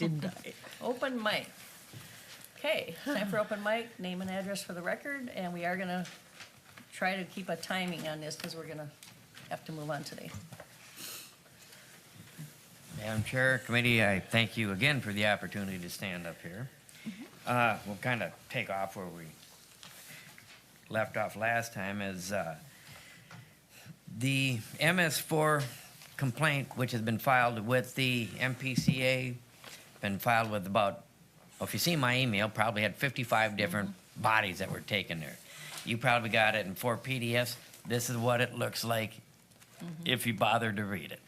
Didn't I? Open mic. Okay, time for open mic, name and address for the record, and we are gonna try to keep a timing on this because we're gonna have to move on today. Madam Chair, Committee, I thank you again for the opportunity to stand up here. We'll kind of take off where we left off last time as the MS4 complaint, which has been filed with the MPCA, been filed with about, well, if you see my email, probably had 55 different bodies that were taken there. You probably got it in 4 PDFs. This is what it looks like if you bother to read it.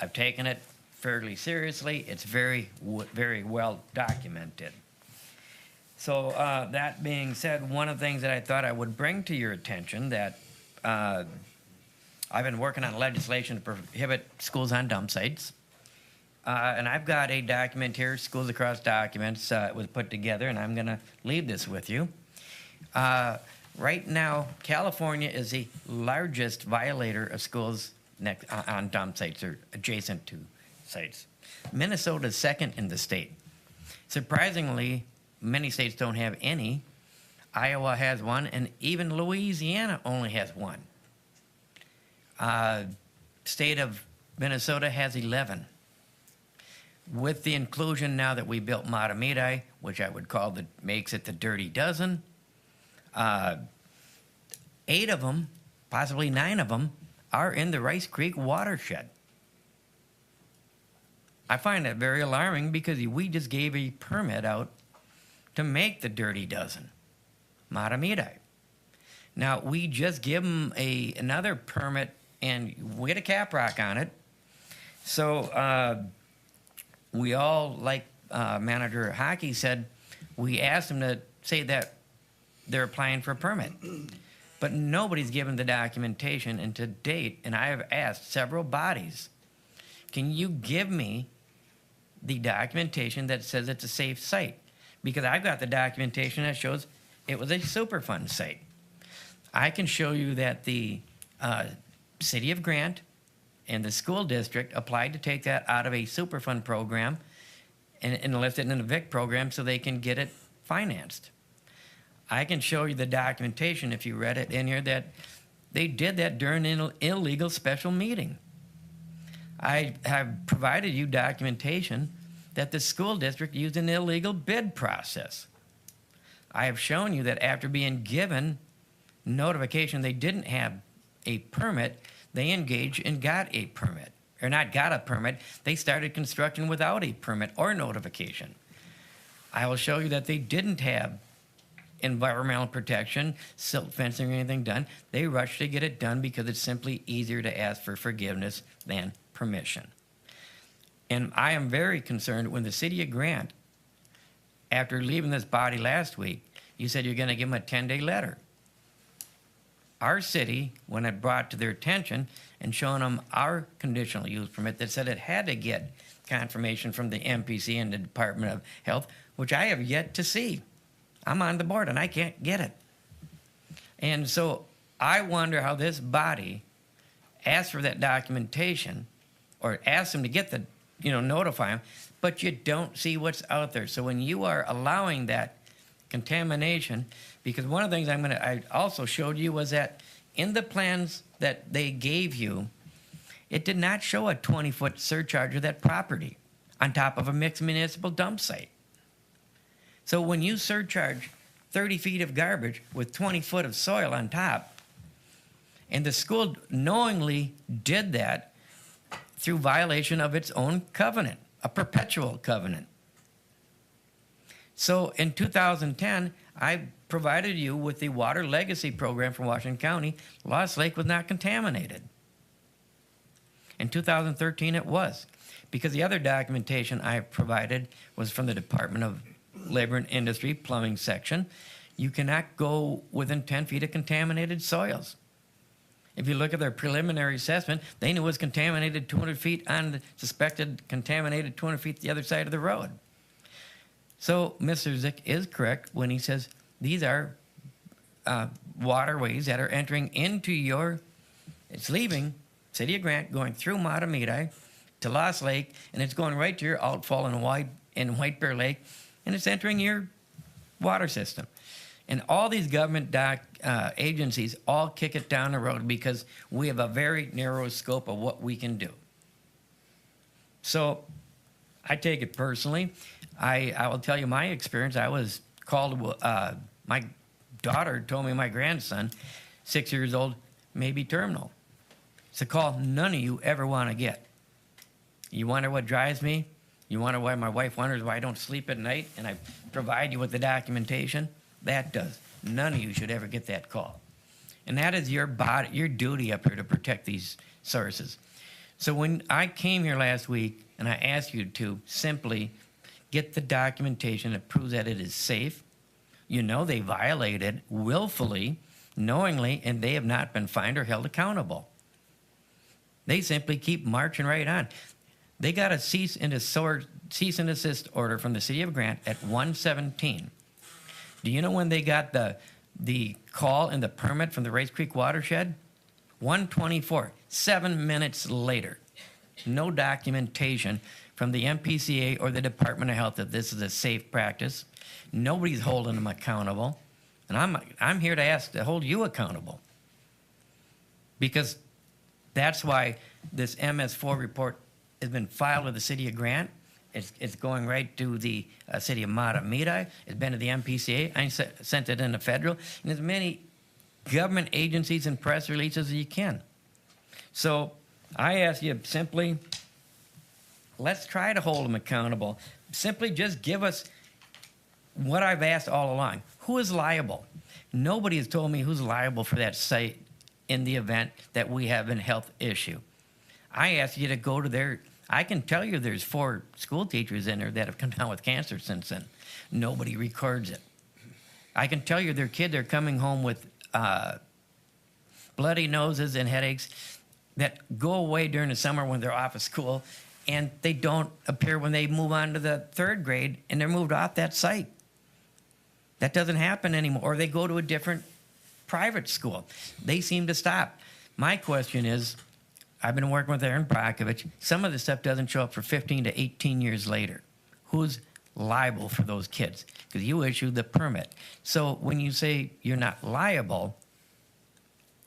I've taken it fairly seriously. It's very well documented. So that being said, one of the things that I thought I would bring to your attention that I've been working on legislation to prohibit schools on dump sites. And I've got a document here, Schools Across Documents. It was put together, and I'm going to leave this with you. Right now, California is the largest violator of schools on dump sites or adjacent to sites. Minnesota is second in the state. Surprisingly, many states don't have any. Iowa has one, and even Louisiana only has one. State of Minnesota has 11. With the inclusion now that we built Mahtomedi, which I would call makes it the dirty dozen, 8 of them, possibly 9 of them, are in the Rice Creek Watershed. I find that very alarming because we just gave a permit out to make the dirty dozen, Mahtomedi. Now, we just give them another permit, and we had a cap rock on it. So we all, like Manager Hockey said, we asked them to say that they're applying for a permit. But nobody's given the documentation, and to date, and I have asked several bodies, can you give me the documentation that says it's a safe site? Because I've got the documentation that shows it was a Superfund site. I can show you that the City of Grant and the school district applied to take that out of a Superfund program and lift it in a VIC program so they can get it financed. I can show you the documentation, if you read it in here, that they did that during an illegal special meeting. I have provided you documentation that the school district used an illegal bid process. I have shown you that after being given notification they didn't have a permit, they engaged and got a permit. Or not got a permit, they started construction without a permit or notification. I will show you that they didn't have environmental protection, silt fencing, or anything done. They rushed to get it done because it's simply easier to ask for forgiveness than permission. And I am very concerned when the City of Grant, after leaving this body last week, you said you're going to give them a 10-day letter. Our city, when it brought to their attention and showing them our conditional use permit that said it had to get confirmation from the MPCA and the Department of Health, which I have yet to see. I'm on the board and I can't get it. And so I wonder how this body asked for that documentation or asked them to get the, notify them, but you don't see what's out there. So when you are allowing that contamination, because one of the things I also showed you was that in the plans that they gave you, it did not show a 20-foot surcharge of that property on top of a mixed municipal dump site. So when you surcharge 30 feet of garbage with 20 foot of soil on top, and the school knowingly did that through violation of its own covenant, a perpetual covenant. So in 2010, I provided you with the Water Legacy Program from Washington County. Lost Lake was not contaminated. In 2013, it was, because the other documentation I provided was from the Department of Labor and Industry plumbing section. You cannot go within 10 feet of contaminated soils. If you look at their preliminary assessment, they knew it was contaminated 200 feet on the suspected contaminated 200 feet the other side of the road. So Mr. Zick is correct when he says these are waterways that are entering into it's leaving City of Grant, going through Mahtomedi, to Lost Lake, and it's going right to your outfall in White Bear Lake, and it's entering your water system. And all these government agencies all kick it down the road because we have a very narrow scope of what we can do. So I take it personally. I will tell you my experience. I was called, my daughter told me my grandson, 6 years old, may be terminal. It's a call none of you ever want to get. You wonder what drives me? You wonder why my wife wonders why I don't sleep at night and I provide you with the documentation? That does. None of you should ever get that call. And that is your duty up here to protect these sources. So when I came here last week and I asked you to simply get the documentation that proves that it is safe, you know they violated willfully, knowingly, and they have not been fined or held accountable. They simply keep marching right on. They got a cease and desist order from the city of Grant at 1:17. Do you know when they got the call and the permit from the Race Creek Watershed? 1:24, 7 minutes later. No documentation from the MPCA or the Department of Health that this is a safe practice. Nobody's holding them accountable. And I'm here to hold you accountable. Because that's why this MS4 report has been filed with the city of Grant. It's going right to the city of Mahtomedi. It's been to the MPCA. I sent it in the federal. And as many government agencies and press releases as you can. So I ask you simply, let's try to hold them accountable. Simply just give us what I've asked all along. Who is liable? Nobody has told me who's liable for that site in the event that we have a health issue. I asked you to go to their... I can tell you there's 4 school teachers in there that have come down with cancer since then. Nobody records it. I can tell you their kids are coming home with bloody noses and headaches that go away during the summer when they're off of school, and they don't appear when they move on to the 3rd grade and they're moved off that site. That doesn't happen anymore. Or they go to a different private school. They seem to stop. My question is, I've been working with Aaron Brockovich. Some of the stuff doesn't show up for 15 to 18 years later. Who's liable for those kids? Because you issued the permit. So when you say you're not liable,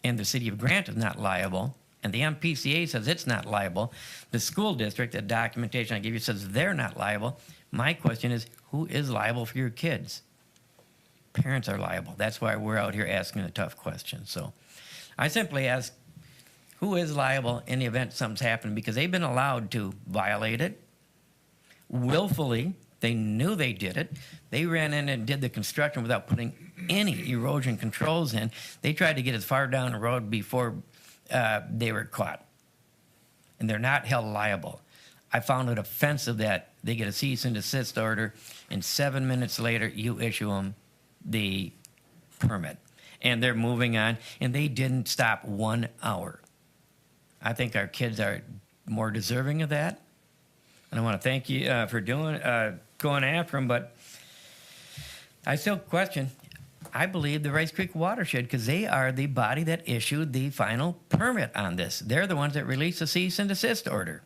and the city of Grant is not liable, and the MPCA says it's not liable, the school district, the documentation I give you says they're not liable, my question is, who is liable for your kids? Parents are liable. That's why we're out here asking the tough questions. So I simply ask, who is liable in the event something's happened? Because they've been allowed to violate it willfully. They knew they did it. They ran in and did the construction without putting any erosion controls in. They tried to get as far down the road before they were caught. And they're not held liable. I found it offensive that they get a cease and desist order, and 7 minutes later you issue them the permit. And they're moving on, and they didn't stop 1 hour. I think our kids are more deserving of that. And I want to thank you for going after them, but I still question. I believe the Rice Creek Watershed, because they are the body that issued the final permit on this. They're the ones that released the cease and desist order.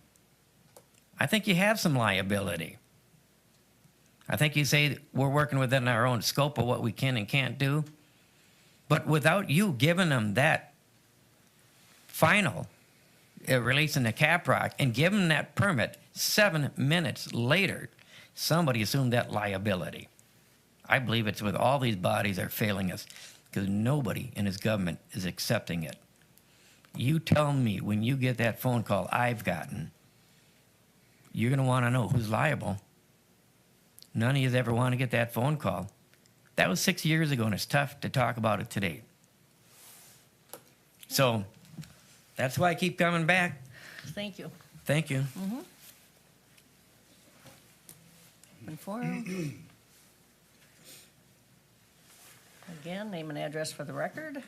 I think you have some liability. I think you say we're working within our own scope of what we can and can't do. But without you giving them that final releasing the cap rock and giving them that permit 7 minutes later, somebody assumed that liability. I believe it's with all these bodies are failing us because nobody in this government is accepting it. You tell me when you get that phone call I've gotten, you're going to want to know who's liable. None of you ever want to get that phone call. That was 6 years ago, and it's tough to talk about it today. So that's why I keep coming back. Thank you. Thank you. Open forum. Again, name and address for the record.